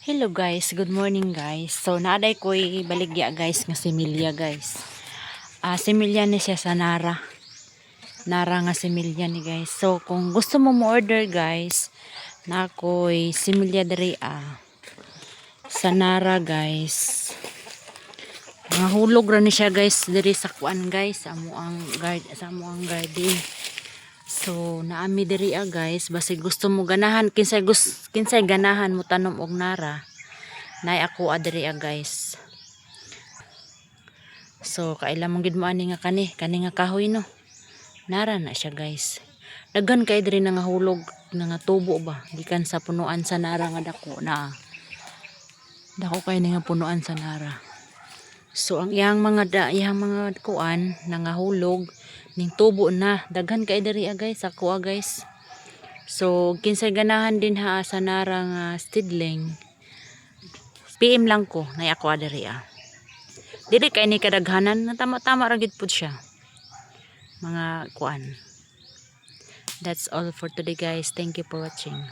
Hello guys, good morning guys. So naaday ko'y baligya guys nga similya guys. Similya ni siya sa Nara. Nara nga similya ni guys. So kung gusto mo order guys, na ko'y similya diri sa Nara guys. Mga hulog ra ni siya guys diri sa kuan guys, sa amuang garden. So naami diri guys, basi gusto mo ganahan kinsay ganahan mo tanom og Nara. Nay ako adiri guys. So kaila mong gid mo ani nga kani nga kahoy no. Nara na siya guys. Daghan kay diri nga hulog nga tubo ba gikan sa punuan sa Nara nga dako na. Dako kay nga punuan sa Nara. So ang iyang mga kuan nga hulog ning tubo na daghan kay diri guys ako guys. So kinsay ganahan din sa Nara nga seedling. PM lang ko na ako adiri Dili kay ni kadaghanan na tama ra gid pud siya. Mga kuan. That's all for today guys. Thank you for watching.